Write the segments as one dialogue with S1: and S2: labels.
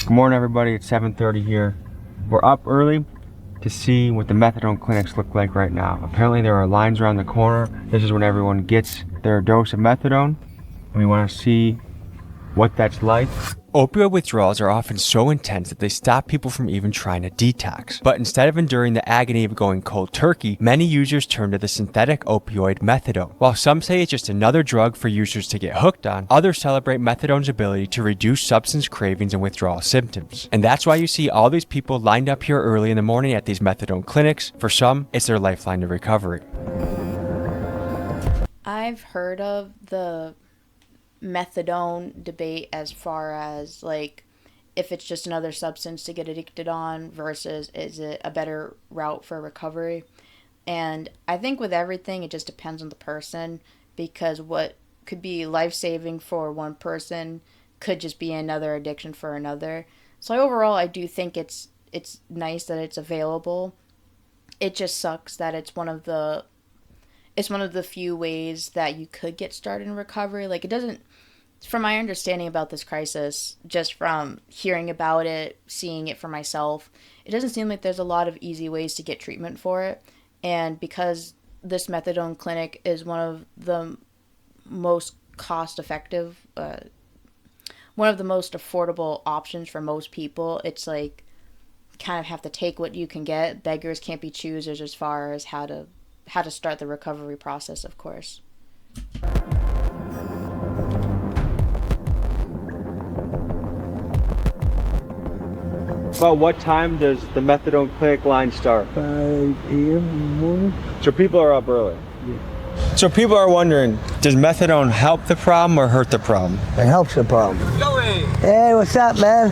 S1: Good morning, everybody. It's 7:30 here. We're up early to see what the methadone clinics look like right now. Apparently there are lines around the corner. This is when everyone gets their dose of methadone, and we want to see what that's like. Opioid withdrawals are often so intense that they stop people from even trying to detox. But instead of enduring the agony of going cold turkey, many users turn to the synthetic opioid methadone. While some say it's just another drug for users to get hooked on, others celebrate methadone's ability to reduce substance cravings and withdrawal symptoms. And that's why you see all these people lined up here early in the morning at these methadone clinics. For some, it's their lifeline to recovery.
S2: I've heard of the methadone debate as far as like if it's just another substance to get addicted on versus is it a better route for recovery. And I think with everything it just depends on the person, because what could be life-saving for one person could just be another addiction for another. So overall I do think it's nice that it's available. It just sucks that it's one of the few ways that you could get started in recovery. Like, it doesn't, from my understanding about this crisis, just from hearing about it, seeing it for myself, it doesn't seem like there's a lot of easy ways to get treatment for it. And because this methadone clinic is one of the most cost-effective, one of the most affordable options for most people, it's like kind of have to take what you can get. Beggars can't be choosers as far as how to start the recovery process, of course.
S1: About what time does the methadone clinic line start?
S3: 5 a.m. in the morning.
S1: So people are up early.
S3: Yeah.
S1: So people are wondering, does methadone help the problem or hurt the problem?
S3: It helps the problem. Hey, what's up, man?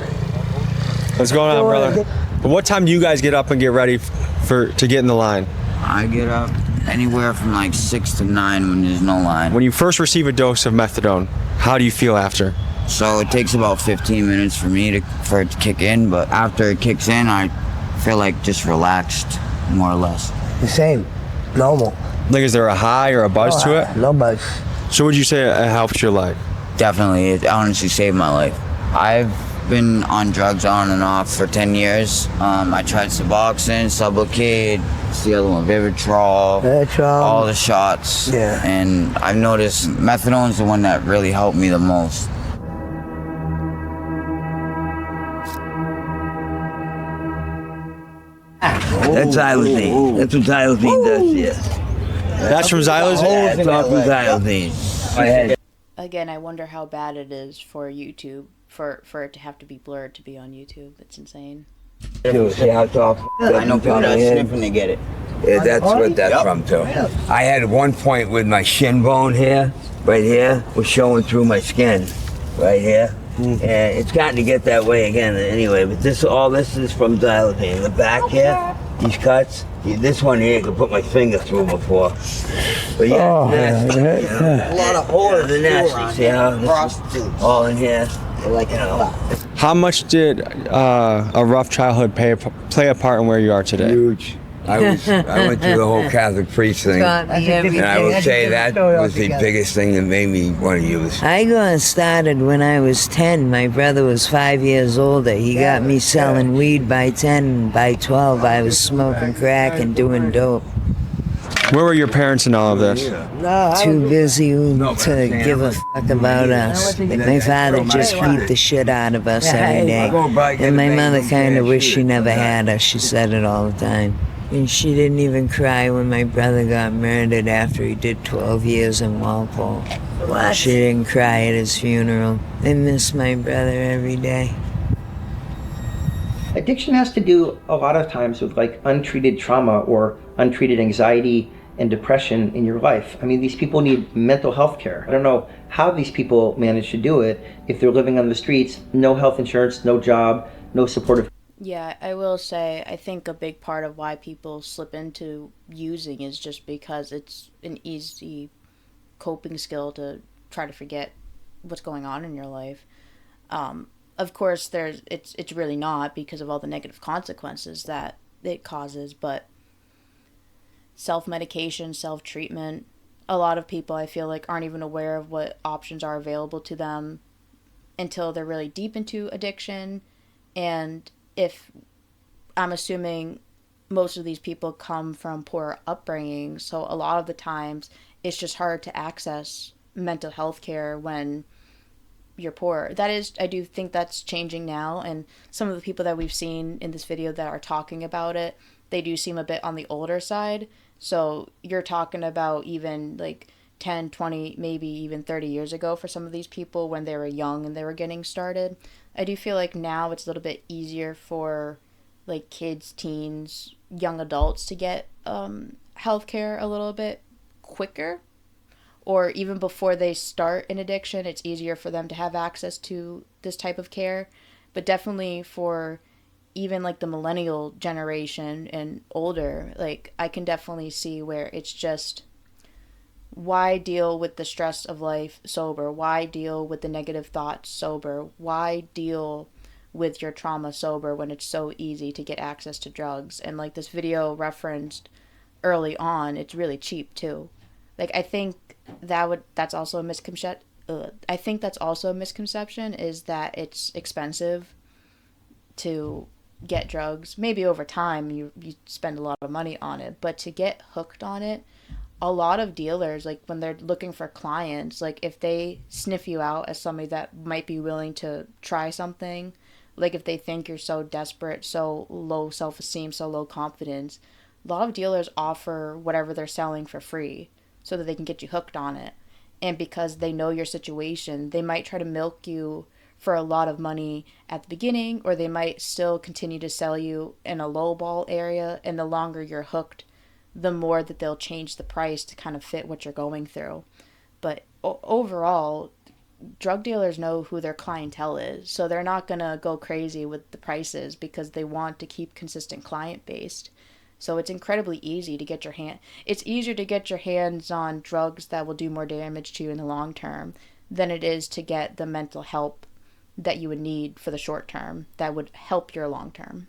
S1: What's going on, brother? What time do you guys get up and get ready to get in the line?
S4: I get up anywhere from like 6 to 9 when there's no line.
S1: When you first receive a dose of methadone, how do you feel after?
S4: So it takes about 15 minutes for it to kick in, but after it kicks in, I feel like just relaxed, more or less.
S3: The same, normal.
S1: Like, is there a high or a buzz to it?
S3: No buzz.
S1: So would you say it helps your life?
S4: Definitely, it honestly saved my life. I've been on drugs on and off for 10 years. I tried Suboxone, Sublocade, the other one, Vivitrol, all the shots.
S3: Yeah.
S4: And I've noticed methadone's the one that really helped me the most.
S5: That's xylazine. That's what xylazine does, yeah.
S1: That's from xylazine?
S5: Yeah, it's all from xylazine.
S2: Again, I wonder how bad it is for YouTube, for it to have to be blurred to be on YouTube. It's insane.
S5: See how it's all
S4: I know people that sniffing to get it.
S5: Yeah, that's what that's from too. I had one point with my shin bone here, right here, was showing through my skin, right here. And it's gotten to get that way again anyway, but all this is from xylazine. The back here, these cuts, this one here, I could put my finger through before. But yeah, a lot of holes. The nasty, see how this is all in here, like, you know.
S1: How much did a rough childhood play a part in where you are today?
S5: Huge. I went through the whole Catholic priest thing, and I will say that was the biggest thing that made me want to use.
S6: I got started when I was 10. My brother was 5 years older. He got me selling weed by 10. By 12, I was smoking crack and doing dope.
S1: Where were your parents in all of this?
S6: Too busy to give a fuck about us. My father just beat the shit out of us every day. And my mother kind of wished she never had us. She said it all the time. And she didn't even cry when my brother got murdered after he did 12 years in Walpole. What? She didn't cry at his funeral. I miss my brother every day.
S7: Addiction has to do a lot of times with like untreated trauma or untreated anxiety and depression in your life. I mean, these people need mental health care. I don't know how these people manage to do it if they're living on the streets, no health insurance, no job, no supportive.
S2: Yeah, I will say, I think a big part of why people slip into using is just because it's an easy coping skill to try to forget what's going on in your life. Of course, it's really not because of all the negative consequences that it causes, but self-medication, self-treatment, a lot of people I feel like aren't even aware of what options are available to them until they're really deep into addiction. And if I'm assuming most of these people come from poor upbringing, so a lot of the times it's just hard to access mental health care when you're poor. That is, I do think that's changing now, and some of the people that we've seen in this video that are talking about it, they do seem a bit on the older side. So you're talking about even like 10, 20, maybe even 30 years ago for some of these people when they were young and they were getting started. I do feel like now it's a little bit easier for like kids, teens, young adults to get healthcare a little bit quicker, or even before they start an addiction, it's easier for them to have access to this type of care. But definitely for even like the millennial generation and older, like I can definitely see where it's just, why deal with the stress of life sober? Why deal with the negative thoughts sober? Why deal with your trauma sober when it's so easy to get access to drugs? And like this video referenced early on, it's really cheap too. Like I think that's also a misconception. I think that's also a misconception, is that it's expensive to get drugs. Maybe over time you spend a lot of money on it, but to get hooked on it, a lot of dealers, like when they're looking for clients, like if they sniff you out as somebody that might be willing to try something, like if they think you're so desperate, so low self-esteem, so low confidence, a lot of dealers offer whatever they're selling for free so that they can get you hooked on it. And because they know your situation, they might try to milk you for a lot of money at the beginning, or they might still continue to sell you in a low ball area, and the longer you're hooked, the more that they'll change the price to kind of fit what you're going through. But overall, drug dealers know who their clientele is, so they're not going to go crazy with the prices because they want to keep consistent client based. So it's incredibly easy to get it's easier to get your hands on drugs that will do more damage to you in the long term than it is to get the mental help that you would need for the short term that would help your long term.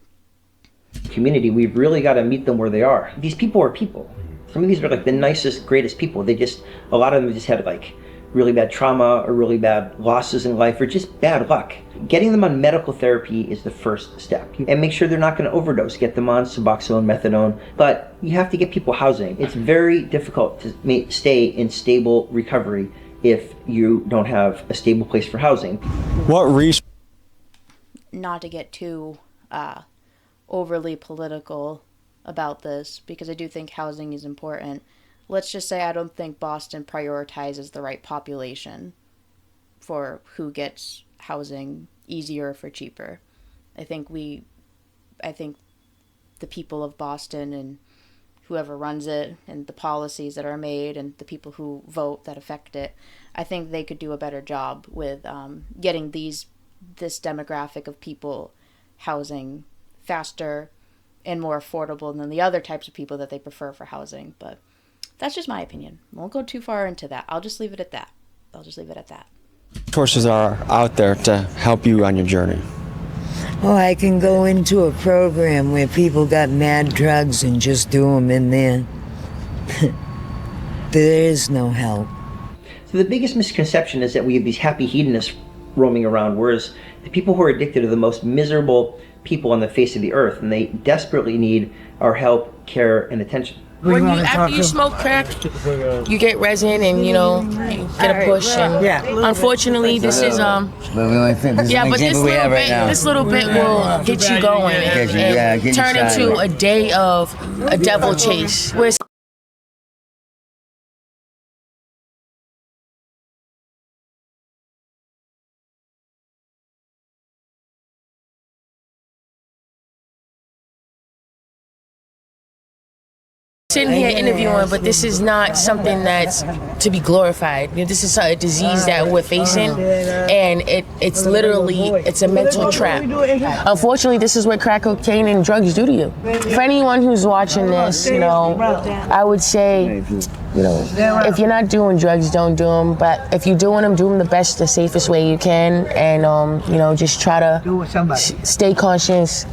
S7: Community, we've really got to meet them where they are. These people are people. Some of these are like the nicest, greatest people. A lot of them just had like really bad trauma or really bad losses in life or just bad luck. Getting them on medical therapy is the first step. And make sure they're not going to overdose. Get them on Suboxone, methadone. But you have to get people housing. It's very difficult to stay in stable recovery if you don't have a stable place for housing.
S2: Not to get too overly political about this, because I do think housing is important. Let's just say I don't think Boston prioritizes the right population for who gets housing easier for cheaper. I think the people of Boston and whoever runs it and the policies that are made and the people who vote that affect it, I think they could do a better job with getting this demographic of people housing faster and more affordable than the other types of people that they prefer for housing. But that's just my opinion. Won't go too far into that. I'll just leave it at that.
S1: Resources are out there to help you on your journey?
S6: Oh, I can go into a program where people got mad drugs and just do them in there. There is no help.
S7: So the biggest misconception is that we have these happy hedonists roaming around, whereas the people who are addicted are the most miserable people on the face of the earth, and they desperately need our help, care, and attention.
S8: After you smoke crack, you get resin and you get a push. And unfortunately, this is
S4: But
S8: this little bit will get you going and turn into a day of a devil chase. Where sitting here interviewing, but this is not something that's to be glorified. This is a disease that we're facing, and it's literally a mental trap. Unfortunately, this is what crack cocaine and drugs do to you. For anyone who's watching this, I would say, if you're not doing drugs, don't do them. But if you're doing them, do them the best, the safest way you can, and just try to stay conscious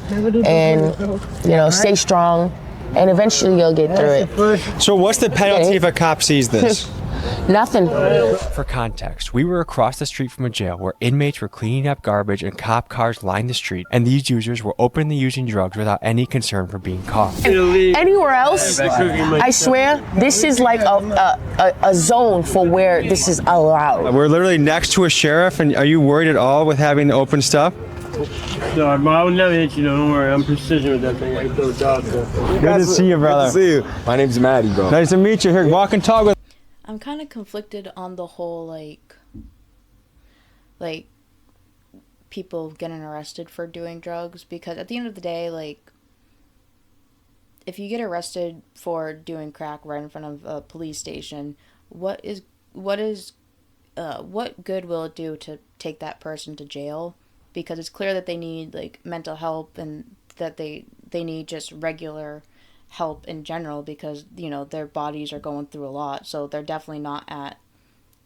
S8: and stay strong. And eventually you'll get through it.
S1: So what's the penalty if a cop sees this?
S8: Nothing.
S1: For context, we were across the street from a jail where inmates were cleaning up garbage and cop cars lined the street, and these users were openly using drugs without any concern for being caught.
S8: Anywhere else, I swear, this is like a zone for where this is allowed.
S1: We're literally next to a sheriff, and are you worried at all with having the open stuff?
S9: No, I would never hit you, no, don't worry. I'm precision with that thing. I can throw a dog there.
S1: Good to see you, brother.
S10: Good to see you. My name's Maddie, bro.
S1: Nice to meet you. Here, walk and talk with.
S2: I'm kind of conflicted on the whole, like, people getting arrested for doing drugs, because at the end of the day, like, if you get arrested for doing crack right in front of a police station, what good will it do to take that person to jail? Because it's clear that they need, like, mental help, and that they need just regular help in general, because, you know, their bodies are going through a lot, so they're definitely not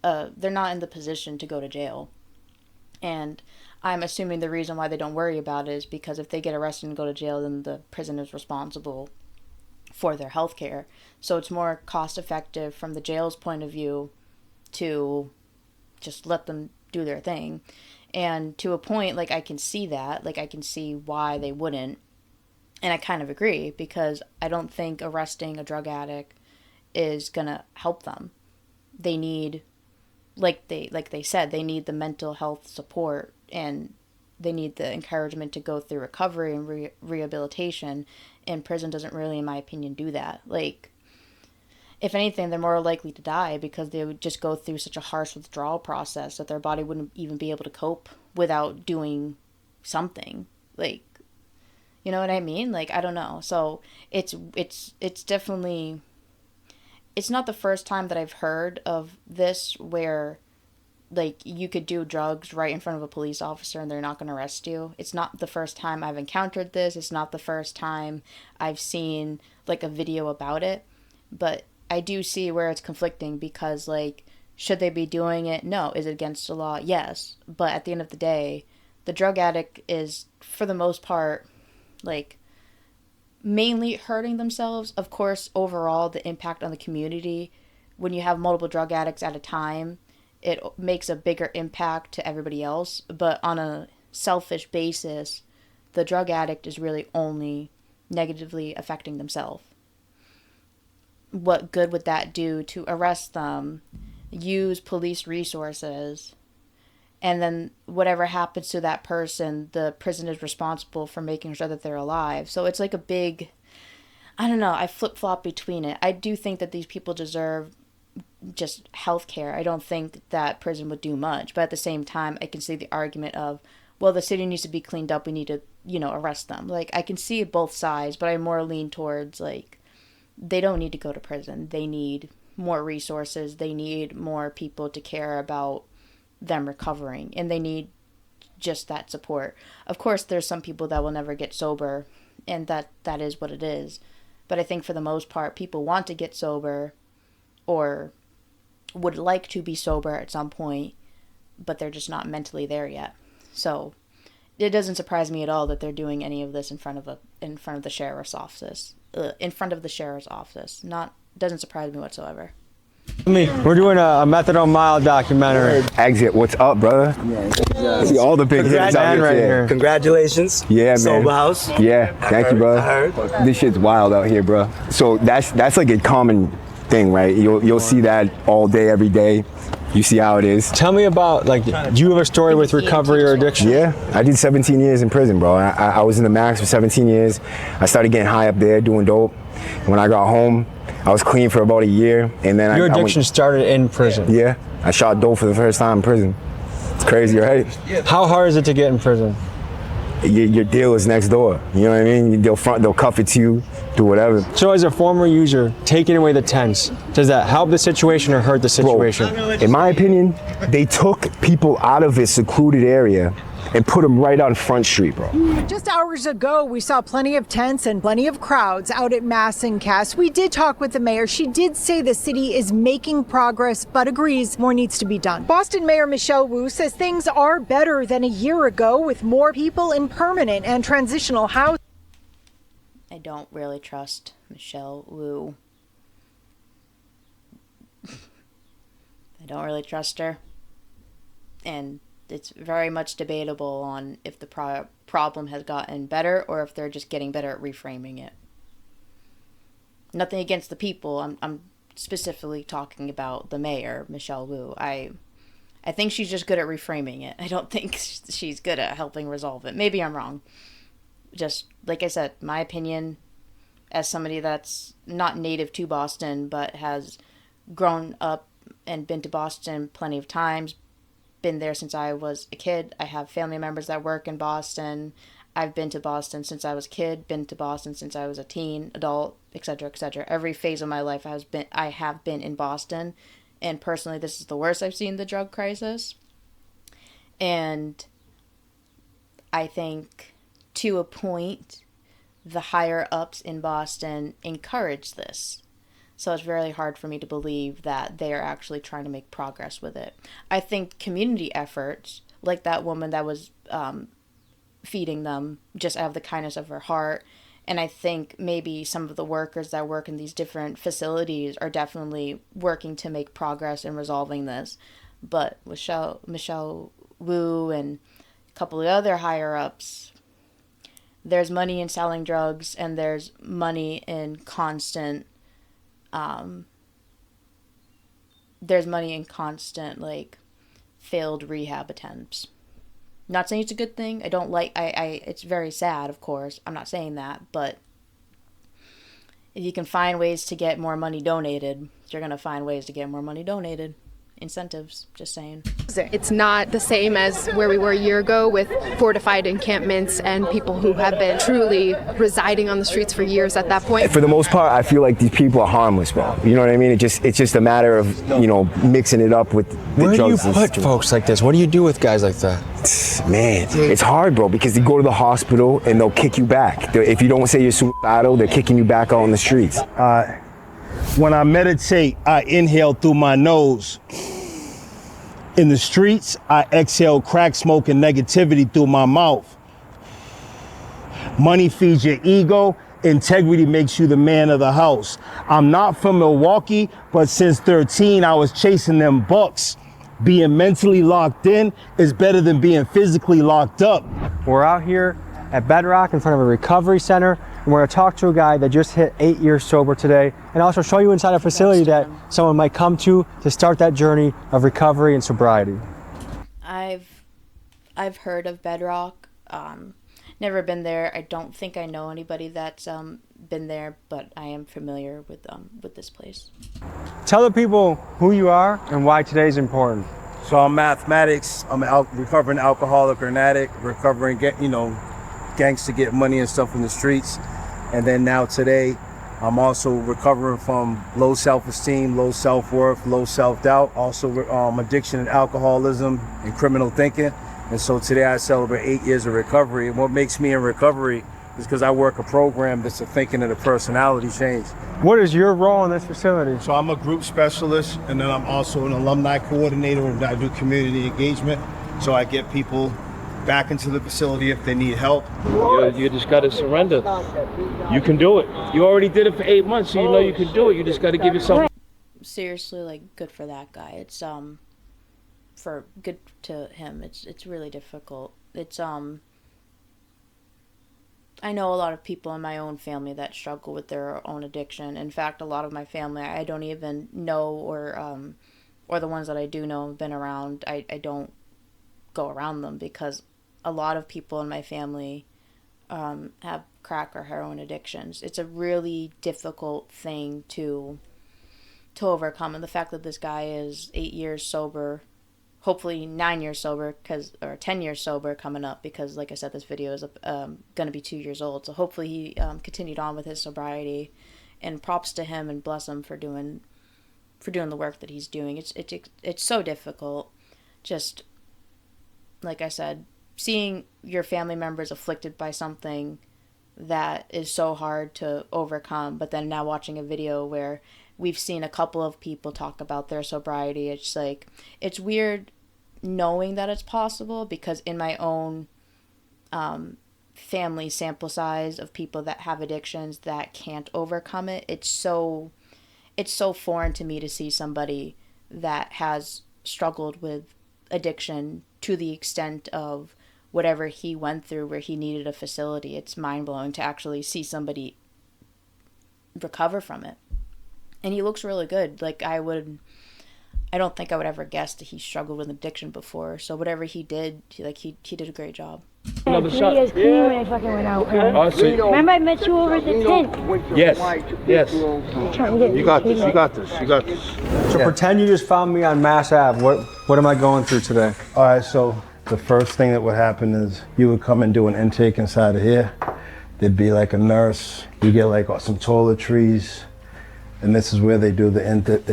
S2: they're not in the position to go to jail. And I'm assuming the reason why they don't worry about it is because if they get arrested and go to jail, then the prison is responsible for their health care. So it's more cost effective from the jail's point of view to just let them do their thing. And to a point, like, I can see that, like, I can see why they wouldn't. And I kind of agree, because I don't think arresting a drug addict is gonna help them. They need, like they said, they need the mental health support, and they need the encouragement to go through recovery and rehabilitation. And prison doesn't really, in my opinion, do that. Like, if anything, they're more likely to die, because they would just go through such a harsh withdrawal process that their body wouldn't even be able to cope without doing something. Like, you know what I mean? Like, I don't know. So it's definitely, it's not the first time that I've heard of this where, like, you could do drugs right in front of a police officer and they're not going to arrest you. It's not the first time I've encountered this. It's not the first time I've seen, like, a video about it. But I do see where it's conflicting, because, like, should they be doing it? No. Is it against the law? Yes. But at the end of the day, the drug addict is, for the most part, like, mainly hurting themselves. Of course, overall, the impact on the community, when you have multiple drug addicts at a time, it makes a bigger impact to everybody else. But on a selfish basis, the drug addict is really only negatively affecting themselves. What good would that do to arrest them, use police resources, and then whatever happens to that person, the prison is responsible for making sure that they're alive. So it's like a big, I don't know, I flip-flop between it. I do think that these people deserve just health care. I don't think that prison would do much. But at the same time, I can see the argument of, well, the city needs to be cleaned up. We need to, you know, arrest them. Like, I can see both sides, but I more lean towards, like, they don't need to go to prison. They need more resources. They need more people to care about them recovering, and they need just that support. Of course, there's some people that will never get sober, and that is what it is. But I think for the most part, people want to get sober or would like to be sober at some point, but they're just not mentally there yet. So it doesn't surprise me at all that they're doing any of this in front of the sheriff's office. Doesn't surprise me whatsoever.
S1: We're doing a methadone mile documentary.
S10: Exit, what's up, brother? Yeah, see all the big hitters out
S1: right
S10: here.
S1: here.
S5: Congratulations.
S10: Yeah, man.
S5: Sober house.
S10: Yeah, thank you, bro.
S5: I heard.
S10: This shit's wild out here, bro. So that's like a common thing, right? You'll see that all day, every day. You see how it is.
S1: Tell me about, like, do you have a story with recovery or addiction?
S10: Yeah, I did 17 years in prison, bro. I was in the max for 17 years. I started getting high up there, doing dope. When I got home, I was clean for about a year, and then
S1: your addiction started in prison.
S10: Yeah, I shot dope for the first time in prison. It's crazy, right?
S1: How hard is it to get in prison?
S10: Your deal is next door. You know what I mean? They'll cuff it to you, do whatever.
S1: So as a former user, taking away the tents, does that help the situation or hurt the situation?
S10: Bro, in my opinion, they took people out of a secluded area and put them right on Front Street, bro.
S11: Just hours ago, we saw plenty of tents and plenty of crowds out at Mass and Cass. We did talk with the mayor. She did say the city is making progress, but agrees more needs to be done. Boston Mayor Michelle Wu says things are better than a year ago with more people in permanent and transitional housing.
S2: I don't really trust Michelle Wu. don't really trust her. And it's very much debatable on if the problem has gotten better or if they're just getting better at reframing it. Nothing against the people. I'm specifically talking about the mayor, Michelle Wu. I think she's just good at reframing it. I don't think she's good at helping resolve it. Maybe I'm wrong. Just, like I said, my opinion as somebody that's not native to Boston but has grown up and been to Boston plenty of times, been there since I was a kid. I have family members that work in Boston. I've been to Boston since I was a kid, been to Boston since I was a teen, adult, etc., etc. Every phase of my life I have been in Boston. And personally, this is the worst I've seen the drug crisis. And I think, to a point, the higher ups in Boston encourage this. So it's really hard for me to believe that they are actually trying to make progress with it. I think community efforts, like that woman that was feeding them just out of the kindness of her heart, and I think maybe some of the workers that work in these different facilities are definitely working to make progress in resolving this. But Michelle Wu and a couple of other higher ups, there's money in selling drugs and there's money in constant like failed rehab attempts. Not saying it's a good thing. It's very sad, of course. I'm not saying that, but if you can find ways to get more money donated, you're going to find ways to get more money donated. Incentives, just saying.
S12: It's not the same as where we were a year ago with fortified encampments and people who have been truly residing on the streets for years at that point.
S10: For the most part, I feel like these people are harmless, bro. You know what I mean? It's just a matter of, mixing it up with the
S1: Where
S10: drugs.
S1: do you put folks like this? What do you do with guys like that?
S10: Man, it's hard, bro, because you go to the hospital and they'll kick you back. If you don't say you're suicidal, they're kicking you back out on the streets.
S13: When I meditate, I inhale through my nose. In the streets, I exhale crack smoke and negativity through my mouth. Money feeds your ego. Integrity makes you the man of the house. I'm not from Milwaukee, but since 13, I was chasing them bucks. Being mentally locked in is better than being physically locked up.
S1: We're out here at Bedrock in front of a recovery center, and we're going to talk to a guy that just hit 8 years sober today, and also show you inside a facility that someone might come to start that journey of recovery and sobriety.
S2: I've heard of Bedrock. Never been there. I don't think I know anybody that's been there, but I am familiar with this place.
S1: Tell the people who you are and why today is important.
S13: So I'm mathematics. I'm a recovering alcoholic or an addict, recovering, gangster get money and stuff in the streets. And then now today, I'm also recovering from low self-esteem, low self-worth, low self-doubt, also addiction and alcoholism and criminal thinking. And so today I celebrate 8 years of recovery. And what makes me in recovery is because I work a program that's a thinking and a personality change.
S1: What is your role in this facility?
S13: So I'm a group specialist, and then I'm also an alumni coordinator, and I do community engagement. So I get people back into the facility if they need help.
S9: You just got to surrender. You can do it. You already did it for 8 months, so you know you can do it. You just got to give yourself.
S2: Seriously, like, good for that guy. It's for good to him. It's really difficult. It's I know a lot of people in my own family that struggle with their own addiction. In fact, a lot of my family I don't even know, or the ones that I do know have been around. I don't go around them because a lot of people in my family have crack or heroin addictions. It's a really difficult thing to overcome, and the fact that this guy is 8 years sober, hopefully 9 years sober, or 10 years sober coming up, because like I said, this video is going to be 2 years old, so hopefully he continued on with his sobriety, and props to him and bless him for doing the work that he's doing. It's so difficult, just like I said, seeing your family members afflicted by something that is so hard to overcome, but then now watching a video where we've seen a couple of people talk about their sobriety, it's like, it's weird knowing that it's possible, because in my own family sample size of people that have addictions that can't overcome it, it's so foreign to me to see somebody that has struggled with addiction to the extent of whatever he went through where he needed a facility. It's mind-blowing to actually see somebody recover from it. And he looks really good. Like, I don't think I would ever guess that he struggled with addiction before. So whatever he did, he did a great job.
S9: Another shot.
S14: Years clean when I fucking went out.
S9: Oh, so
S14: Remember I met you over at the tent?
S9: yes.
S13: You got this. You got this. You got this.
S1: So pretend you just found me on Mass Ave. What am I going through today?
S13: All right, so the first thing that would happen is you would come and do an intake inside of here. There'd be like a nurse. You get like some toiletries, and this is where they do the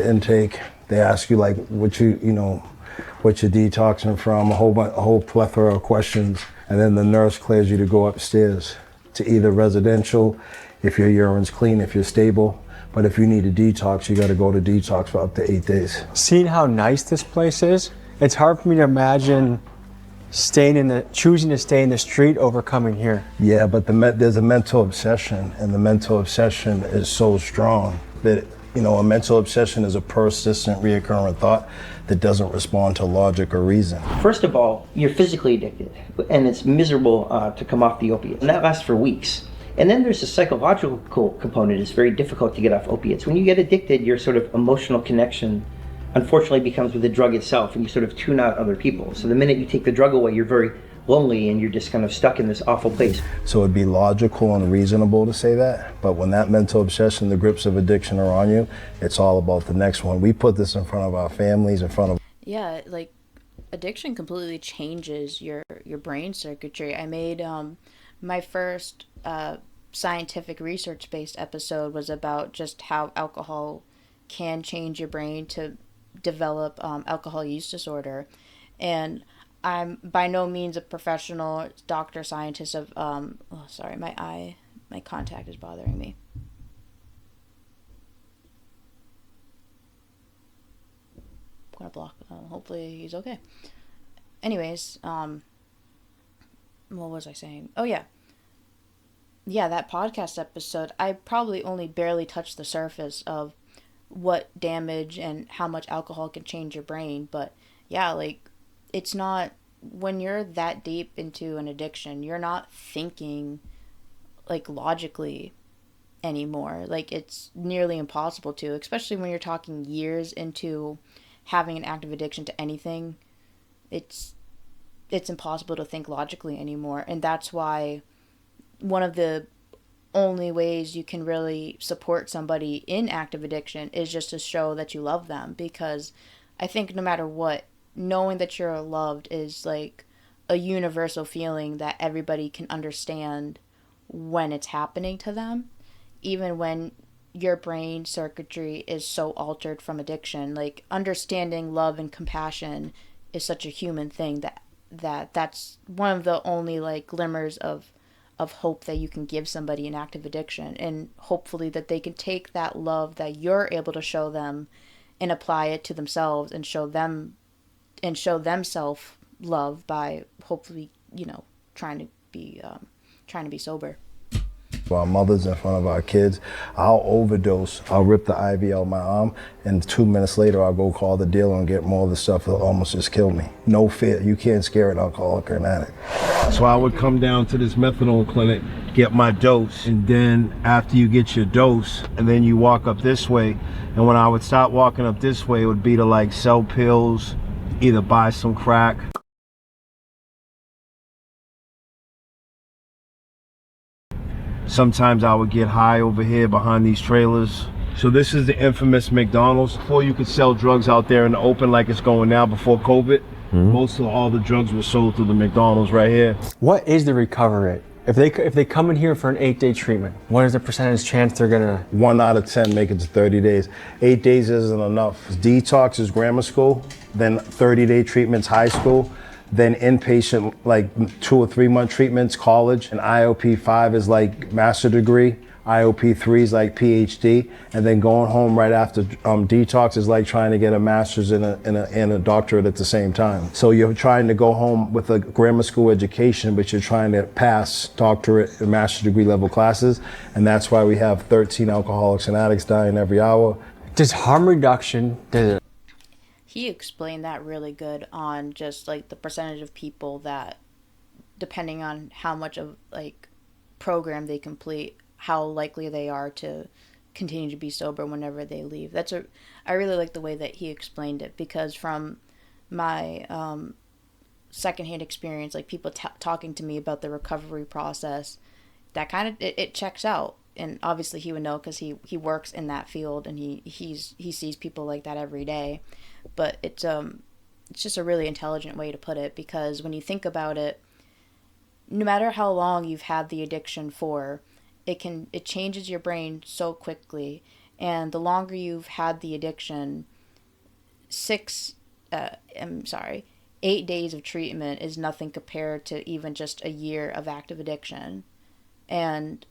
S13: intake. They ask you like what you're detoxing from, a whole plethora of questions, and then the nurse clears you to go upstairs to either residential, if your urine's clean, if you're stable. But if you need a detox, you got to go to detox for up to 8 days.
S1: Seeing how nice this place is, it's hard for me to imagine choosing to stay in the street over coming here.
S13: Yeah, but there's a mental obsession, and the mental obsession is so strong that, a mental obsession is a persistent, reoccurring thought that doesn't respond to logic or reason.
S7: First of all, you're physically addicted, and it's miserable to come off the opiates, and that lasts for weeks. And then there's a psychological component. It's very difficult to get off opiates. When you get addicted, your sort of emotional connection unfortunately becomes with the drug itself, and you sort of tune out other people. So the minute you take the drug away, you're very lonely and you're just kind of stuck in this awful place.
S13: So it'd be logical and reasonable to say that, but when that mental obsession, the grips of addiction are on you, it's all about the next one. We put this in front of our families, in front of...
S2: Yeah, like, addiction completely changes your brain circuitry. I made my first scientific research-based episode was about just how alcohol can change your brain to develop alcohol use disorder. And I'm by no means a professional doctor, scientist of, sorry, my contact is bothering me. I'm gonna block, hopefully he's okay. Anyways, what was I saying? Oh yeah, that podcast episode, I probably only barely touched the surface of what damage and how much alcohol can change your brain. But yeah, like, it's not, when you're that deep into an addiction, you're not thinking like logically anymore. Like, it's nearly impossible to, especially when you're talking years into having an active addiction to anything. It's impossible to think logically anymore. And that's why one of the only ways you can really support somebody in active addiction is just to show that you love them. Because I think no matter what, knowing that you're loved is like a universal feeling that everybody can understand when it's happening to them, even when your brain circuitry is so altered from addiction. Like, understanding love and compassion is such a human thing that's one of the only like glimmers of hope that you can give somebody in active addiction, and hopefully that they can take that love that you're able to show them and apply it to themselves and show themselves love by hopefully, trying to be sober.
S13: For our mothers, in front of our kids, I'll overdose. I'll rip the IV out my arm, and 2 minutes later, I'll go call the dealer and get more of the stuff that'll almost just kill me. No fear. You can't scare an alcoholic or an addict. So I would come down to this methadone clinic, get my dose, and then after you get your dose, and then you walk up this way, and when I would stop walking up this way, it would be to like sell pills, either buy some crack. Sometimes I would get high over here behind these trailers. So this is the infamous McDonald's. Before you could sell drugs out there in the open like it's going now before COVID, most of all the drugs were sold through the McDonald's right here.
S1: What is the recovery rate? If they come in here for an 8-day treatment, what is the percentage chance they're gonna?
S13: 1 out of 10 make it to 30 days. 8 days isn't enough. Detox is grammar school, then 30-day treatments high school, then inpatient like 2 or 3 month treatments college, and IOP 5 is like master degree, IOP 3 is like PhD, and then going home right after detox is like trying to get a master's and a doctorate at the same time. So you're trying to go home with a grammar school education, but you're trying to pass doctorate and master degree level classes, and that's why we have 13 alcoholics and addicts dying every hour.
S1: Does harm reduction,
S2: he explained that really good on just like the percentage of people that, depending on how much of like program they complete, how likely they are to continue to be sober whenever they leave. I really like the way that he explained it, because from my secondhand experience, like people talking to me about the recovery process, that kind of it checks out. And obviously he would know because he works in that field and he sees people like that every day. But it's just a really intelligent way to put it, because when you think about it, no matter how long you've had the addiction for, it changes your brain so quickly. And the longer you've had the addiction, 8 days of treatment is nothing compared to even just a year of active addiction. And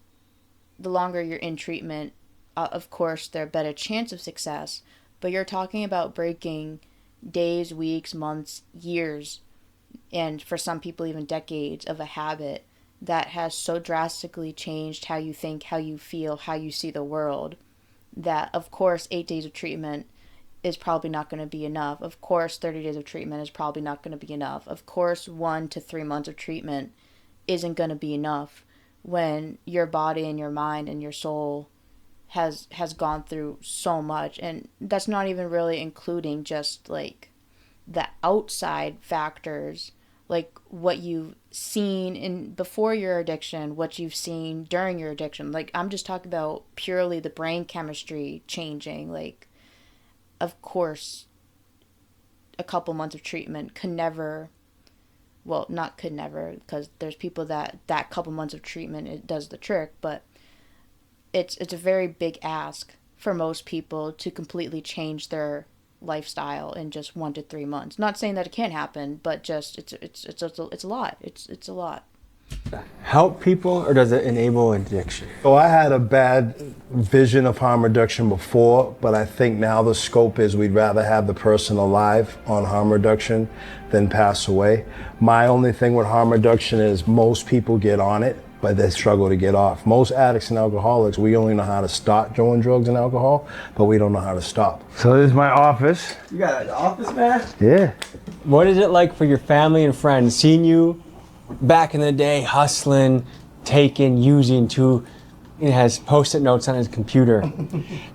S2: the longer you're in treatment, of course, there are better chance of success, but you're talking about breaking days, weeks, months, years, and for some people even decades of a habit that has so drastically changed how you think, how you feel, how you see the world, that of course 8 days of treatment is probably not going to be enough. Of course 30 days of treatment is probably not going to be enough. Of course 1 to 3 months of treatment isn't going to be enough when your body and your mind and your soul has gone through so much. And that's not even really including just like the outside factors, like what you've seen in before your addiction, what you've seen during your addiction. Like I'm just talking about purely the brain chemistry changing. Like, of course, a couple months of treatment could never, well, not could never, because there's people that couple months of treatment, it does the trick, but it's a very big ask for most people to completely change their lifestyle in just 1 to 3 months. Not saying that it can't happen, but just it's a lot. It's a lot.
S1: Help people, or does it enable addiction?
S15: So I had a bad vision of harm reduction before, but I think now the scope is we'd rather have the person alive on harm reduction than pass away. My only thing with harm reduction is most people get on it, but they struggle to get off. Most addicts and alcoholics, we only know how to start doing drugs and alcohol, but we don't know how to stop. So this is my office.
S1: You got an office, man?
S15: Yeah.
S1: What is it like for your family and friends seeing you back in the day hustling, taking, using to, he has post-it notes on his computer.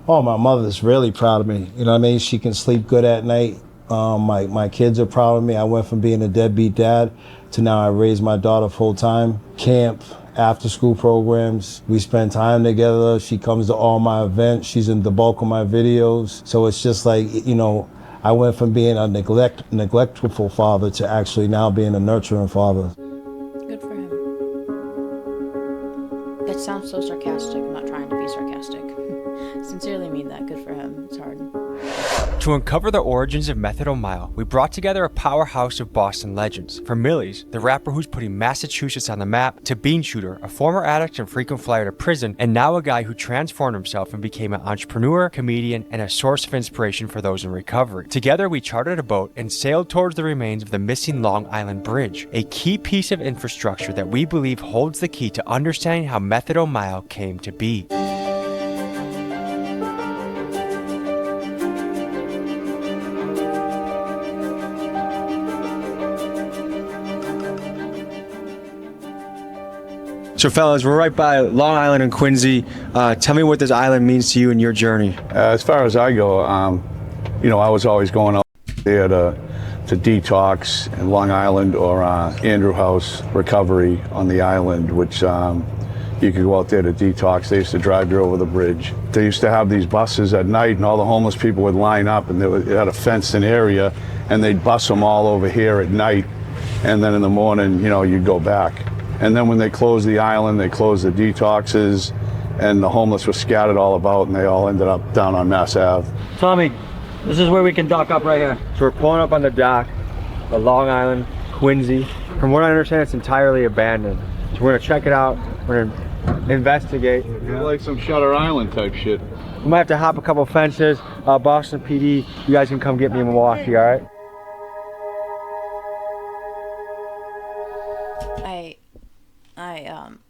S15: Oh, my mother's really proud of me. You know what I mean? She can sleep good at night. My kids are proud of me. I went from being a deadbeat dad to now I raise my daughter full time. Camp, after school programs. We spend time together. She comes to all my events. She's in the bulk of my videos. So it's just like, you know, I went from being a neglectful father to actually now being a nurturing father.
S2: Good for him. That sounds so sarcastic. I'm not trying to be sarcastic. Sincerely mean that. Good for him. It's hard.
S1: To uncover the origins of Methadone Mile, we brought together a powerhouse of Boston legends. From Millie's, the rapper who's putting Massachusetts on the map, to Bean Shooter, a former addict and frequent flyer to prison, and now a guy who transformed himself and became an entrepreneur, comedian, and a source of inspiration for those in recovery. Together, we chartered a boat and sailed towards the remains of the missing Long Island Bridge, a key piece of infrastructure that we believe holds the key to understanding how Methadone Mile came to be. So fellas, we're right by Long Island and Quincy. Tell me what this island means to you in your journey.
S16: As far as I go, you know, I was always going out there to detox in Long Island or Andrew House Recovery on the island, which you could go out there to detox. They used to drive you over the bridge. They used to have these buses at night, and all the homeless people would line up, and they had a fenced-in area, and they'd bus them all over here at night, and then in the morning, you know, you'd go back. And then when they closed the island, they closed the detoxes, and the homeless were scattered all about, and they all ended up down on Mass Ave.
S1: Tommy, this is where we can dock up right here. So we're pulling up on the dock, the Long Island, Quincy. From what I understand, it's entirely abandoned. So we're gonna check it out, we're gonna investigate.
S16: It's like some Shutter Island type shit.
S1: We might have to hop a couple fences. Boston PD, you guys can come get me in Milwaukee, all right?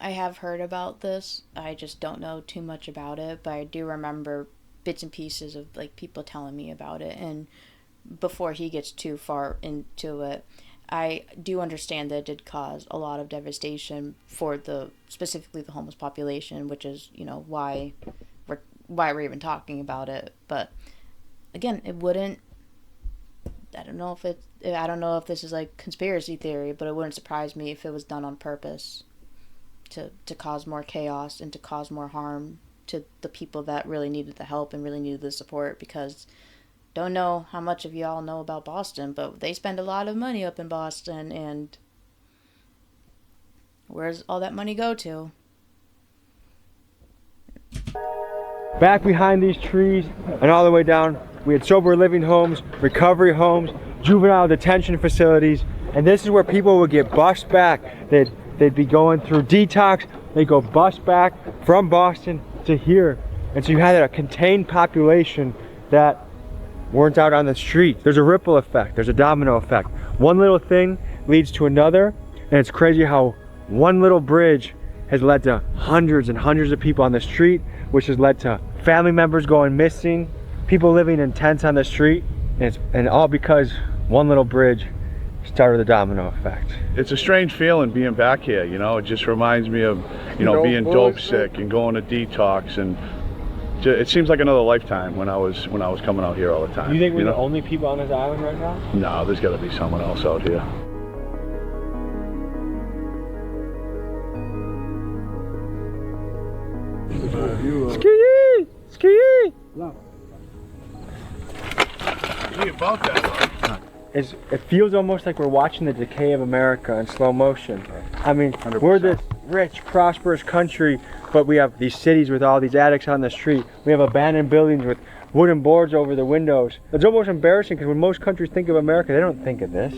S2: I have heard about this. I just don't know too much about it, but I do remember bits and pieces of like people telling me about it. And before he gets too far into it, I do understand that it did cause a lot of devastation for specifically the homeless population, which is, why we're even talking about it. But again, it wouldn't. I don't know if this is like conspiracy theory, but it wouldn't surprise me if it was done on purpose to cause more chaos and to cause more harm to the people that really needed the help and really needed the support. Because don't know how much of y'all know about Boston, but they spend a lot of money up in Boston, and where's all that money go to?
S1: Back behind these trees and all the way down, we had sober living homes, recovery homes, juvenile detention facilities, and this is where people would get bused back. They'd be going through detox, they'd go bus back from Boston to here. And so you had a contained population that weren't out on the street. There's a ripple effect, there's a domino effect. One little thing leads to another, and it's crazy how one little bridge has led to hundreds and hundreds of people on the street, which has led to family members going missing, people living in tents on the street, and all because one little bridge started the domino effect.
S16: It's a strange feeling being back here, it just reminds me of, being dope sick and going to detox, and it seems like another lifetime when I was coming out here all the time.
S1: You think we're the only people on this island right now?
S16: No, there's got to be someone else out here.
S1: Ski! Ski!
S16: About that,
S1: it feels almost like we're watching the decay of America in slow motion. I mean, 100%. We're this rich, prosperous country, but we have these cities with all these addicts on the street. We have abandoned buildings with wooden boards over the windows. It's almost embarrassing because when most countries think of America, they don't think of this.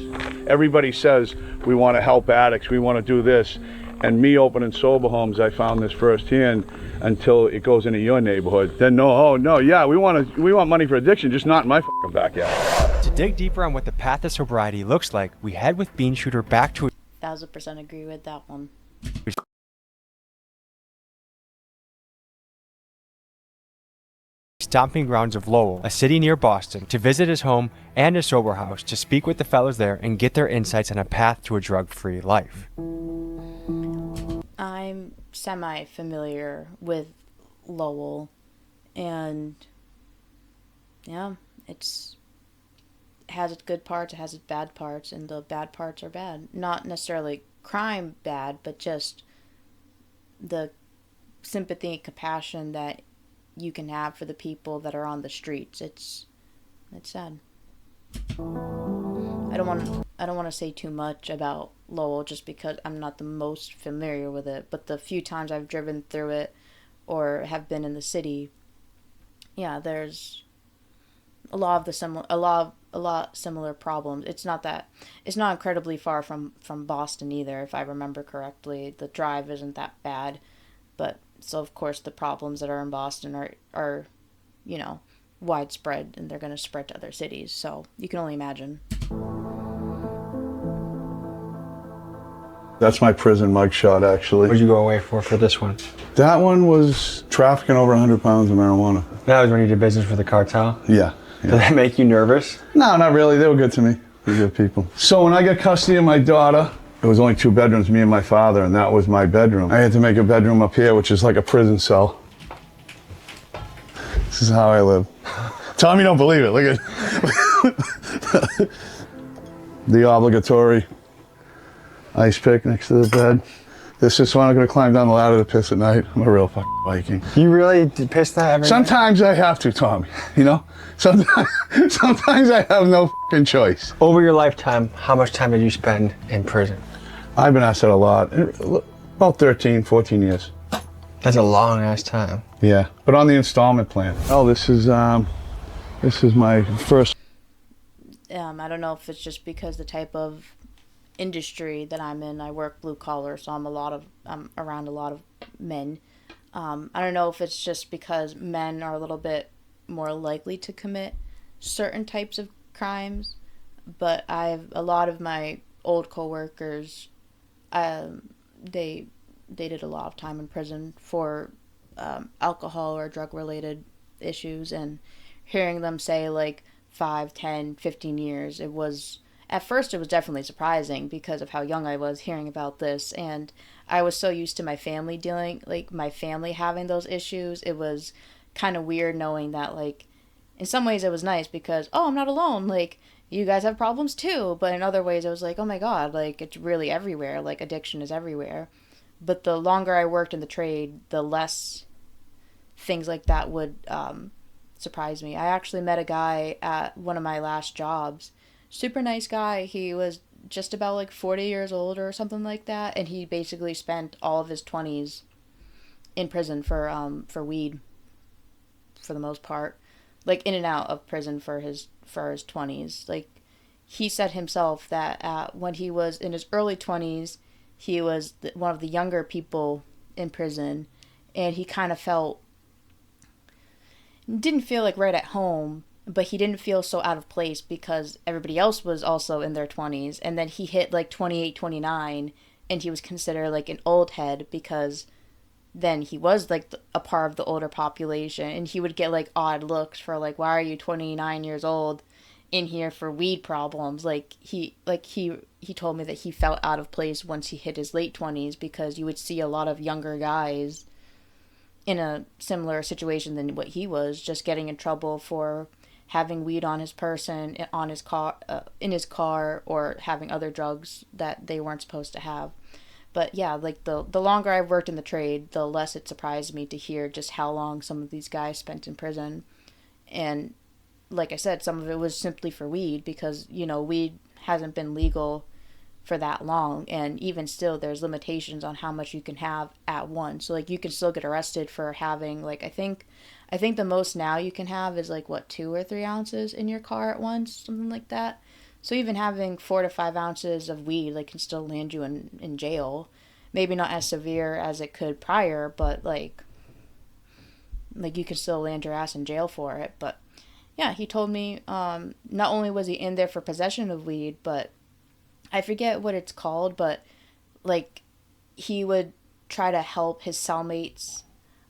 S16: Everybody says we want to help addicts, we want to do this. And me opening sober homes, I found this firsthand until it goes into your neighborhood. Then we want money for addiction, just not in my fucking backyard.
S1: To dig deeper on what the path of sobriety looks like, we head with Bean Shooter back to
S2: 1000% agree with that one.
S1: Stomping grounds of Lowell, a city near Boston, to visit his home and his sober house, to speak with the fellows there and get their insights on a path to a drug-free life.
S2: I'm semi-familiar with Lowell, and yeah, it has its good parts, it has its bad parts, and the bad parts are bad. Not necessarily crime bad, but just the sympathy and compassion that you can have for the people that are on the streets. It's sad. I don't want to say too much about Lowell just because I'm not the most familiar with it, but the few times I've driven through it or have been in the city, yeah, there's a lot similar problems. It's not incredibly far from Boston either, if I remember correctly. The drive isn't that bad, but so of course the problems that are in Boston are widespread, and they're going to spread to other cities, so you can only imagine.
S16: That's my prison mugshot, actually.
S1: What did you go away for this one?
S16: That one was trafficking over 100 pounds of marijuana.
S1: That was when you did business for the cartel?
S16: Yeah.
S1: Did that make you nervous?
S16: No, not really. They were good to me. They were good people. So when I got custody of my daughter, it was only 2 bedrooms, me and my father, and that was my bedroom. I had to make a bedroom up here, which is like a prison cell. This is how I live. Tommy don't believe it. Look at the obligatory ice pick next to the bed. This is when I'm gonna climb down the ladder to piss at night. I'm a real fucking Viking.
S1: You really piss that every
S16: Sometimes
S1: night?
S16: I have to, Tommy, Sometimes I have no fucking choice.
S1: Over your lifetime, how much time did you spend in prison?
S16: I've been asked that a lot. About 13, 14 years.
S1: That's a long ass time.
S16: Yeah, but on the installment plan. Oh, this is my first.
S2: I don't know if it's just because the type of industry that I'm in. I work blue collar, so I'm around a lot of men. I don't know if it's just because men are a little bit more likely to commit certain types of crimes, but a lot of my old coworkers, they did a lot of time in prison for alcohol or drug related issues, and hearing them say like 5, 10, 15 years. It was, at first it was definitely surprising because of how young I was hearing about this, and I was so used to my family my family having those issues. It was kind of weird knowing that, like, in some ways it was nice because, oh, I'm not alone, like, you guys have problems too. But in other ways, I was like, oh my God, like, it's really everywhere. Like, addiction is everywhere. But the longer I worked in the trade, the less things like that would surprise me. I actually met a guy at one of my last jobs. Super nice guy. He was just about like 40 years old or something like that. And he basically spent all of his 20s in prison for weed, for the most part. Like, in and out of prison for his 20s. Like, he said himself that when he was in his early 20s, he was one of the younger people in prison, and he kind of didn't feel like right at home, but he didn't feel so out of place because everybody else was also in their 20s. And then he hit like 28, 29, and he was considered like an old head because then he was like a part of the older population, and he would get like odd looks for like, why are you 29 years old in here for weed problems? He told me that he felt out of place once he hit his late 20s because you would see a lot of younger guys in a similar situation than what he was, just getting in trouble for having weed on his person, on his car, in his car, or having other drugs that they weren't supposed to have. But yeah, like the longer I've worked in the trade, the less it surprised me to hear just how long some of these guys spent in prison. And like I said, some of it was simply for weed because, you know, weed hasn't been legal for that long, and even still there's limitations on how much you can have at once. So like you can still get arrested for having like I think the most now you can have is like 2 or 3 ounces in your car at once, something like that. So even having 4 to 5 ounces of weed like can still land you in jail. Maybe not as severe as it could prior, but like you can still land your ass in jail for it. But yeah, he told me not only was he in there for possession of weed, but I forget what it's called, but like he would try to help his cellmates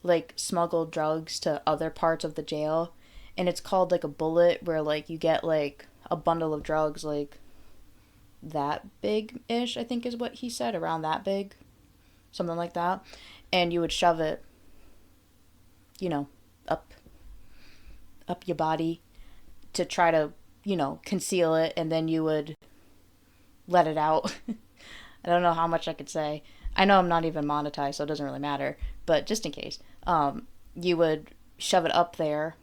S2: like smuggle drugs to other parts of the jail, and it's called like a bullet, where like you get like a bundle of drugs like that big-ish, I think is what he said, around that big, something like that, and you would shove it, you know, up your body to try to, you know, conceal it, and then you would let it out. I don't know how much I could say. I know I'm not even monetized, so it doesn't really matter, but just in case, you would shove it up there,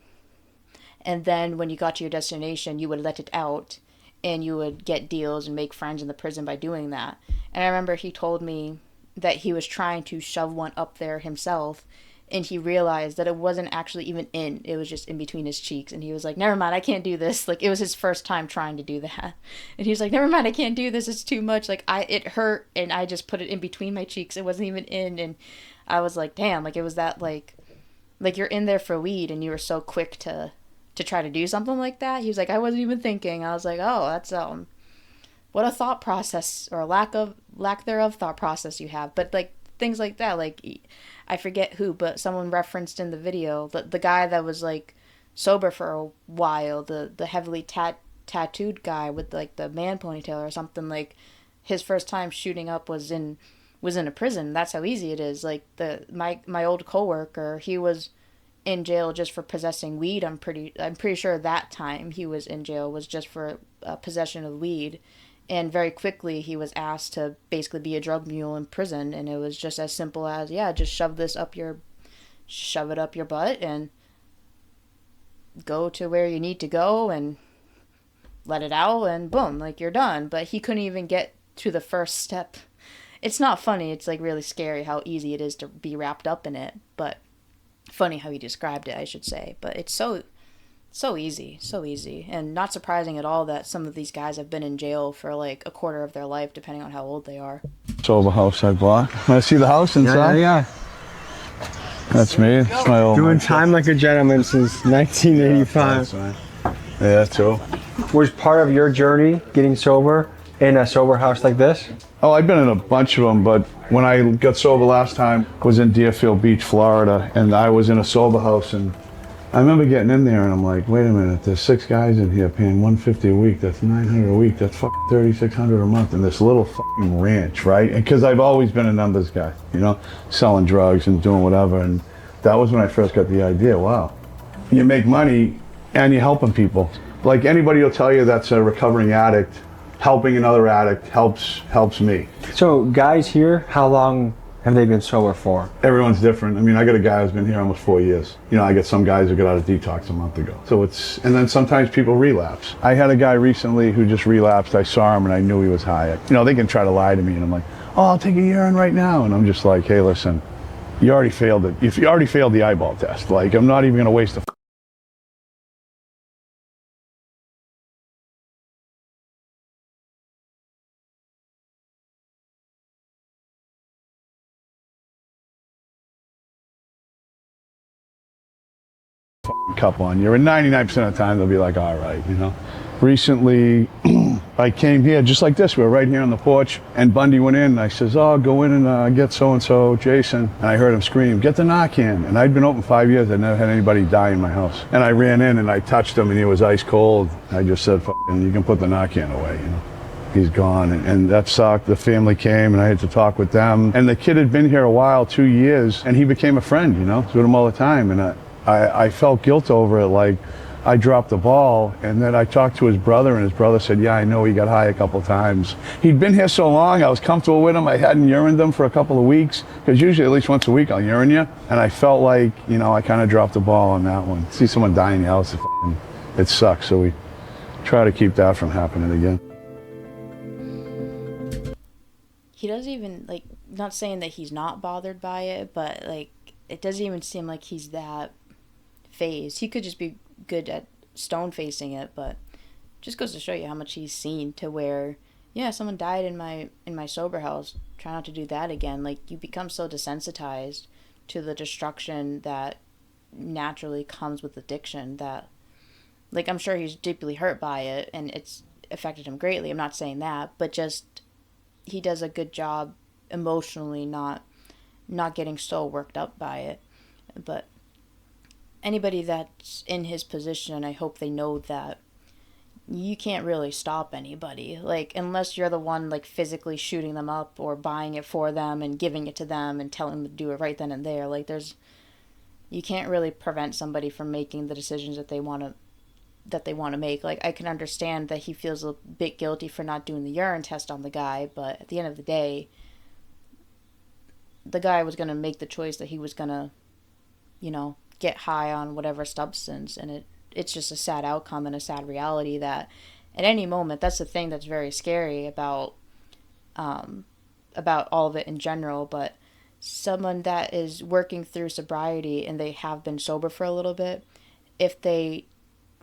S2: and then when you got to your destination, you would let it out, and you would get deals and make friends in the prison by doing that. And I remember he told me that he was trying to shove one up there himself, and he realized that it wasn't actually even in, it was just in between his cheeks, and he was like, never mind, I can't do this. Like, it was his first time trying to do that, and he was like, never mind, I can't do this, it's too much, like, it hurt, and I just put it in between my cheeks, it wasn't even in. And I was like, damn, like, it was that, like you're in there for weed, and you were so quick to try to do something like that. He was like, I wasn't even thinking. I was like, oh, that's what a thought process, or lack thereof thought process you have. But like things like that, like I forget who, but someone referenced in the video the guy that was like sober for a while, the heavily tattooed guy with like the man ponytail or something, like his first time shooting up was in a prison. That's how easy it is. Like my old coworker, he was in jail just for possessing weed. I'm pretty sure that time he was in jail was just for possession of weed, and very quickly he was asked to basically be a drug mule in prison, and it was just as simple as, yeah, just shove it up your butt and go to where you need to go and let it out, and boom, like, you're done. But he couldn't even get to the first step. It's not funny, it's like really scary how easy it is to be wrapped up in it, but funny how he described it, I should say. But it's so easy, and not surprising at all that some of these guys have been in jail for like a quarter of their life, depending on how old they are.
S16: Sober house I bought. Want to see the house inside?
S1: Yeah.
S16: That's me. It's my old
S1: doing time like a gentleman since 1985.
S16: Yeah, too.
S1: Was part of your journey getting sober in a sober house like this?
S16: Oh, I've been in a bunch of them, but when I got sober last time, I was in Deerfield Beach, Florida, and I was in a sober house, and I remember getting in there and I'm like, wait a minute, there's 6 guys in here paying $150 a week. That's $900 a week. That's fucking $3,600 a month in this little fucking ranch, right? And because I've always been a numbers guy, you know, selling drugs and doing whatever. And that was when I first got the idea. Wow, you make money and you're helping people. Like anybody will tell you that's a recovering addict. Helping another addict helps me.
S1: So guys here, how long have they been sober for?
S16: Everyone's different. I mean, I got a guy who's been here almost 4 years. You know, I get some guys who got out of detox a month ago. So and then sometimes people relapse. I had a guy recently who just relapsed. I saw him and I knew he was high. You know, they can try to lie to me and I'm like, oh, I'll take a urine right now. And I'm just like, hey, listen, you already failed it. If you already failed the eyeball test, like I'm not even gonna waste a cup on you, and 99% of the time they'll be like, all right, you know. Recently I came here just like this, we were right here on the porch and Bundy went in and I says, oh, go in and get so-and-so Jason, and I heard him scream, get the Narcan. And I'd been open 5 years, I'd never had anybody die in my house, and I ran in and I touched him and he was ice cold. I just said, you can put the Narcan away, you know. He's gone, and that sucked. The family came and I had to talk with them, and the kid had been here a while, 2 years, and he became a friend, you know. I was with him all the time, and I felt guilt over it, like I dropped the ball. And then I talked to his brother and his brother said, yeah, I know he got high a couple times. He'd been here so long, I was comfortable with him. I hadn't urined him for a couple of weeks, because usually at least once a week I'll urine you. And I felt like, you know, I kind of dropped the ball on that one. See someone die in the house, it sucks. So we try to keep that from happening again.
S2: He doesn't even, like, not saying that he's not bothered by it, but, like, it doesn't even seem like he's that phased. He could just be good at stone facing it, but just goes to show you how much he's seen, to where, yeah, someone died in my sober house, try not to do that again. Like, you become so desensitized to the destruction that naturally comes with addiction that, like, I'm sure he's deeply hurt by it and it's affected him greatly. I'm not saying that, but just he does a good job emotionally not getting so worked up by it. But anybody that's in his position, I hope they know that you can't really stop anybody, like, unless you're the one, like, physically shooting them up or buying it for them and giving it to them and telling them to do it right then and there. Like, you can't really prevent somebody from making the decisions that they want to make. Like, I can understand that he feels a bit guilty for not doing the urine test on the guy, but at the end of the day, the guy was going to make the choice that he was going to, you know, get high on whatever substance, and it's just a sad outcome and a sad reality that at any moment, that's the thing that's very scary about all of it in general. But someone that is working through sobriety and they have been sober for a little bit, if they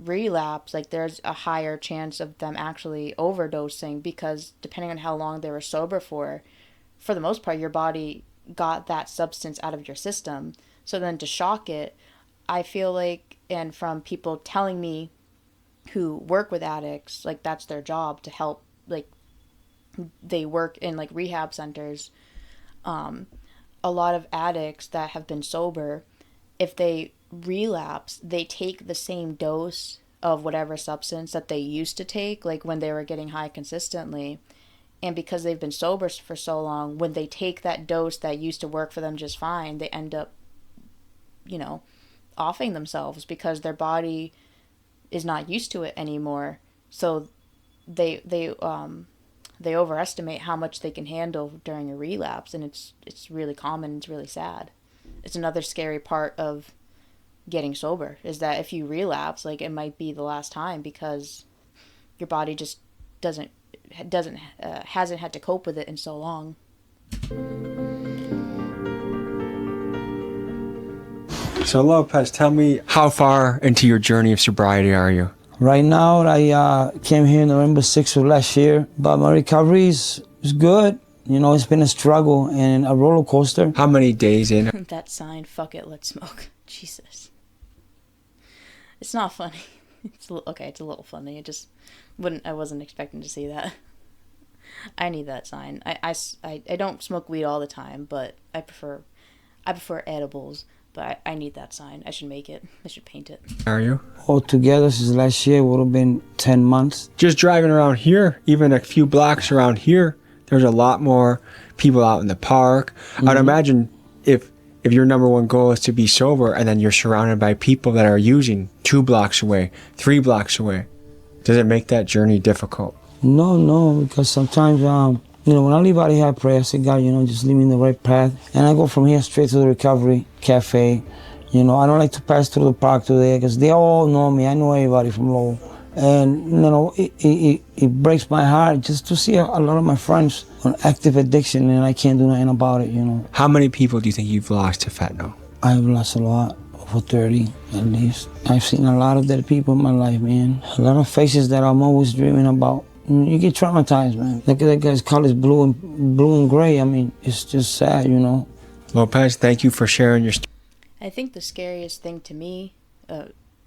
S2: relapse, like, there's a higher chance of them actually overdosing, because depending on how long they were sober for the most part, your body got that substance out of your system. So then to shock it, I feel like, and from people telling me who work with addicts, like, that's their job to help, like, they work in, like, rehab centers. A lot of addicts that have been sober, if they relapse, they take the same dose of whatever substance that they used to take, like when they were getting high consistently. And because they've been sober for so long, when they take that dose that used to work for them just fine, they end up, you know, offing themselves because their body is not used to it anymore. So they overestimate how much they can handle during a relapse, and it's really common. It's really sad. It's another scary part of getting sober, is that if you relapse, like, it might be the last time, because your body just hasn't had to cope with it in so long.
S1: So Lopez, tell me, how far into your journey of sobriety are you?
S17: Right now, I came here November 6th of last year, but my recovery is good. You know, it's been a struggle and a roller coaster.
S1: How many days in?
S2: That sign, fuck it, let's smoke. Jesus. It's not funny. It's a little funny. I wasn't expecting to see that. I need that sign. I don't smoke weed all the time, but I prefer edibles. but I need that sign. I should make it. I should paint it.
S1: Are you?
S17: Altogether, since last year, would have been 10 months.
S1: Just driving around here, even a few blocks around here, there's a lot more people out in the park. I'd imagine if your number one goal is to be sober and then you're surrounded by people that are using 2 blocks away, 3 blocks away, does it make that journey difficult?
S17: No, because sometimes, when I leave out of here, I pray. I say, God, just lead me in the right path. And I go from here straight to the recovery cafe. I don't like to pass through the park to there because they all know me. I know everybody from Lowell. And, it breaks my heart just to see a lot of my friends on active addiction and I can't do nothing about it,
S1: How many people do you think you've lost to fentanyl?
S17: I've lost a lot, over 30 at least. I've seen a lot of dead people in my life, man. A lot of faces that I'm always dreaming about. You get traumatized, man. Look at that guy's colors, blue and gray. I mean, it's just sad,
S1: Lopez, thank you for sharing your story.
S2: I think the scariest thing to me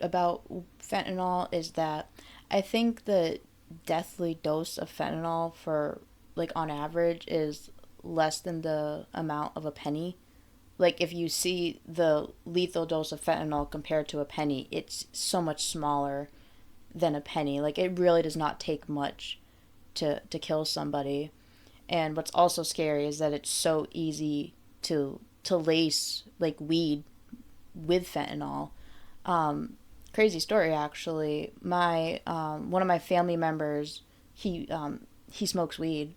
S2: about fentanyl is that I think the deathly dose of fentanyl for, on average, is less than the amount of a penny. If you see the lethal dose of fentanyl compared to a penny, it's so much smaller than a penny. It really does not take much to kill somebody. And what's also scary is that it's so easy to lace weed with fentanyl. Crazy story, actually. My one of my family members, he smokes weed,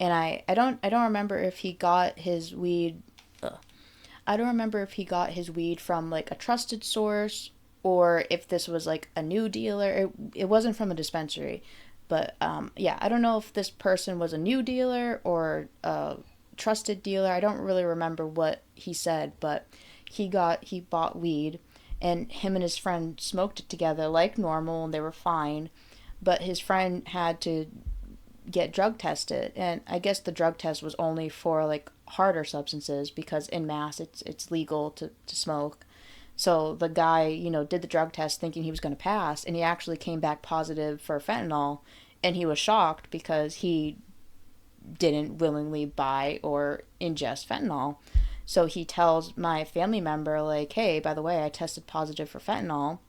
S2: and I don't remember if he got his weed. I don't remember if he got his weed from a trusted source or if this was a new dealer. It wasn't from a dispensary, but I don't know if this person was a new dealer or a trusted dealer. I don't really remember what he said, but he bought weed, and him and his friend smoked it together like normal, and they were fine. But his friend had to get drug tested, and I guess the drug test was only for harder substances because in Mass it's legal to smoke. So the guy, did the drug test thinking he was going to pass, and he actually came back positive for fentanyl, and he was shocked because he didn't willingly buy or ingest fentanyl. So he tells my family member, hey, by the way, I tested positive for fentanyl.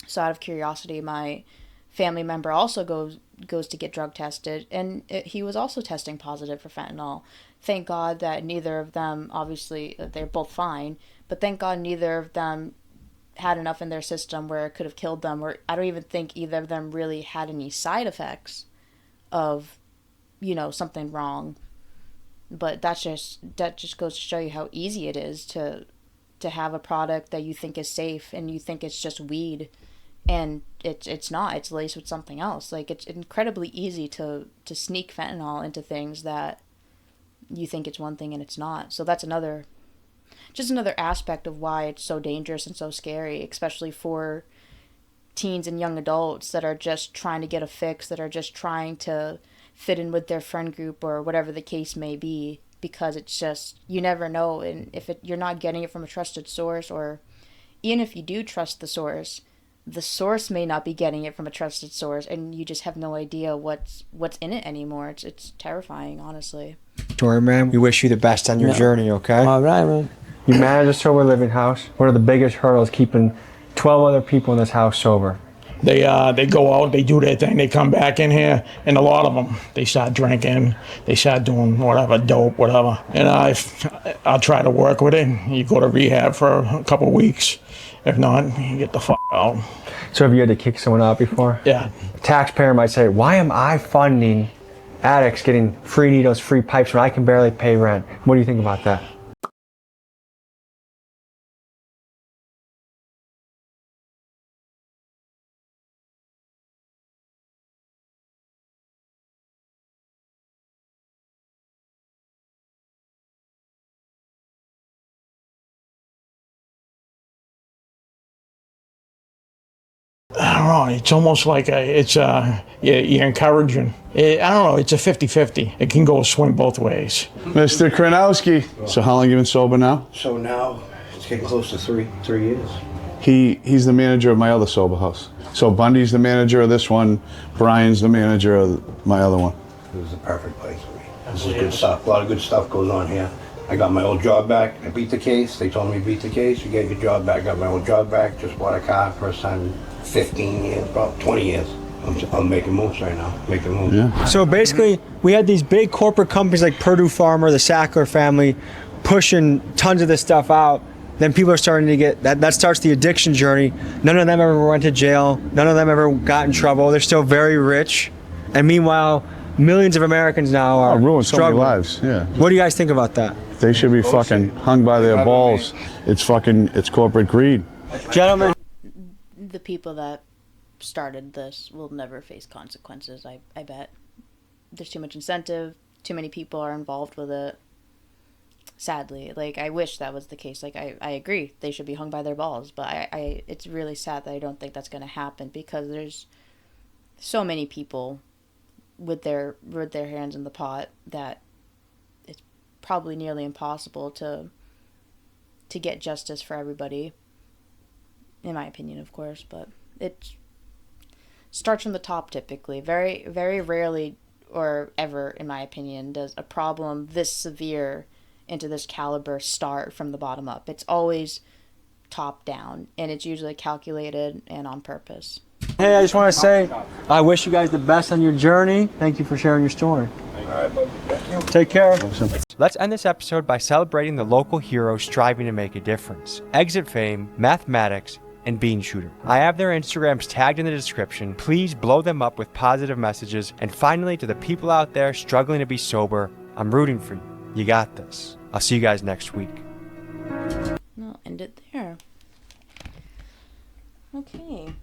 S2: So out of curiosity, my family member also goes to get drug tested, and he was also testing positive for fentanyl. Thank God that neither of them, obviously, they're both fine, but thank God neither of them had enough in their system where it could have killed them, or I don't even think either of them really had any side effects of, something wrong. But that just goes to show you how easy it is to have a product that you think is safe and you think it's just weed, and it's not. It's laced with something else. It's incredibly easy to sneak fentanyl into things that you think it's one thing and it's not. So that's another aspect of why it's so dangerous and so scary, especially for teens and young adults that are just trying to get a fix, that are just trying to fit in with their friend group or whatever the case may be, because it's just, you never know. And if you're not getting it from a trusted source, or even if you do trust the source may not be getting it from a trusted source, and you just have no idea what's in it anymore. It's terrifying, honestly.
S1: Story, man, we wish you the best on your journey, okay?
S17: All right, man.
S1: You manage a sober living house. What are the biggest hurdles keeping 12 other people in this house sober?
S18: They go out, they do their thing, they come back in here, and a lot of them, they start drinking, they start doing whatever, dope, whatever. And I'll try to work with it. You go to rehab for a couple weeks. If not, you get the fuck out.
S1: So have you had to kick someone out before?
S18: Yeah.
S1: A taxpayer might say, why am I funding addicts getting free needles, free pipes when I can barely pay rent? What do you think about that?
S18: I don't know, it's almost like you're encouraging. I don't know, it's a 50-50. It can go swing both ways.
S16: Mr. Kranowski. So how long you been sober now?
S19: So now it's getting close to three years.
S16: He's the manager of my other sober house. So Bundy's the manager of this one, Brian's the manager of my other one.
S19: This is the perfect place for me. This is good stuff. A lot of good stuff goes on here. I got my old job back. I beat the case. They told me beat the case. You get your job back. Got my old job back. Just bought a car. First time in 15 years, about 20 years. I'm making moves right now. Making moves.
S1: Yeah. So basically, we had these big corporate companies like Purdue Pharma, the Sackler family, pushing tons of this stuff out. Then people are starting to get that starts the addiction journey. None of them ever went to jail. None of them ever got in trouble. They're still very rich. And meanwhile, millions of Americans now are
S16: ruined so many
S1: struggling.
S16: lives. Yeah.
S1: What do you guys think about that?
S16: They should be fucking hung by their balls. It's corporate greed.
S1: Gentlemen.
S2: The people that started this will never face consequences, I bet. There's too much incentive. Too many people are involved with it. Sadly, like, I wish that was the case. Like, I agree they should be hung by their balls, but I it's really sad that I don't think that's going to happen, because there's so many people with their hands in the pot that it's probably nearly impossible to get justice for everybody, in my opinion, of course. But it starts from the top typically. Very, very rarely or ever, in my opinion, does a problem this severe into this caliber start from the bottom up. It's always top down, and it's usually calculated and on purpose.
S1: Hey, I just want to say I wish you guys the best on your journey. Thank you for sharing your story. Take care. Let's end this episode by celebrating the local heroes striving to make a difference. Exit Fame, Mathematics, and Bean Shooter. I have their Instagrams tagged in the description. Please blow them up with positive messages. And finally, to the people out there struggling to be sober, I'm rooting for you. You got this. I'll see you guys next week.
S2: I'll end it there. Okay.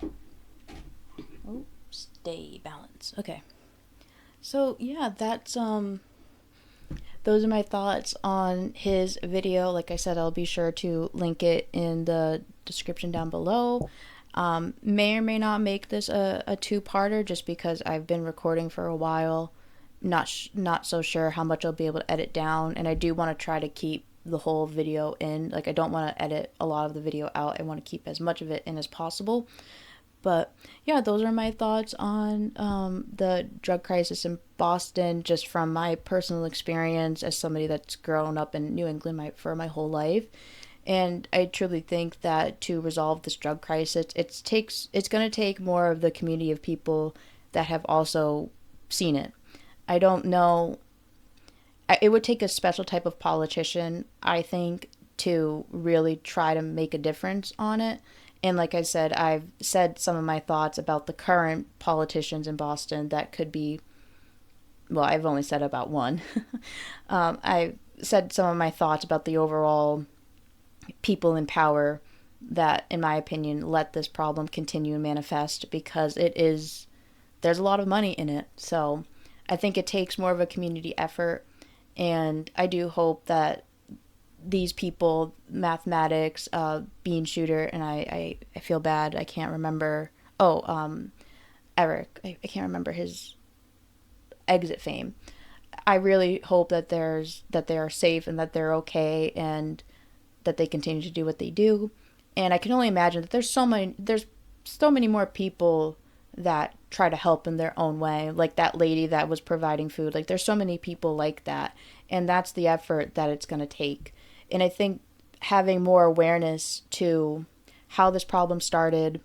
S2: Oh, stay balanced. Okay. So yeah, that's those are my thoughts on his video. Like I said, I'll be sure to link it in the description down below. May or may not make this a two-parter, just because I've been recording for a while. Not so sure how much I'll be able to edit down, and I do want to try to keep the whole video in. Like, I don't want to edit a lot of the video out. I want to keep as much of it in as possible. But yeah, those are my thoughts on the drug crisis in Boston, just from my personal experience as somebody that's grown up in New England for my whole life. And I truly think that to resolve this drug crisis, it's going to take more of the community of people that have also seen it. I don't know. It would take a special type of politician, I think, to really try to make a difference on it. And like I said, I've said some of my thoughts about the current politicians in Boston that could be, well, I've only said about one. I said some of my thoughts about the overall people in power that, in my opinion, let this problem continue and manifest, because there's a lot of money in it. So I think it takes more of a community effort, and I do hope that these people, Mathematics, Bean Shooter, and I feel bad, I can't remember, Eric, I can't remember his Exit Fame. I really hope that they are safe and that they're okay, and that they continue to do what they do. And I can only imagine that there's so many more people that try to help in their own way, like that lady that was providing food. Like, there's so many people like that, and that's the effort that it's going to take. And I think having more awareness to how this problem started,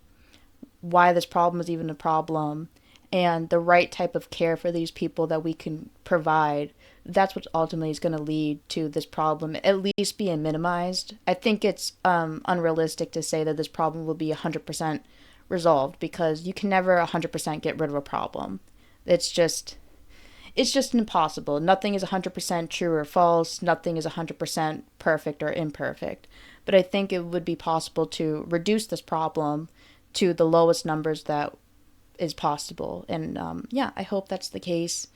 S2: why this problem is even a problem, and the right type of care for these people that we can provide, that's what ultimately is going to lead to this problem at least being minimized. I think it's unrealistic to say that this problem will be 100% resolved, because you can never 100% get rid of a problem. It's just impossible. Nothing is 100% true or false. Nothing is 100% perfect or imperfect. But I think it would be possible to reduce this problem to the lowest numbers that is possible. And yeah, I hope that's the case.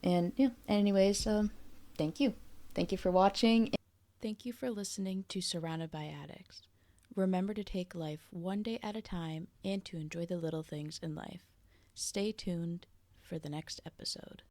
S2: And yeah, anyways, thank you. Thank you for watching. Thank you for listening to Surrounded by Addicts. Remember to take life one day at a time and to enjoy the little things in life. Stay tuned for the next episode.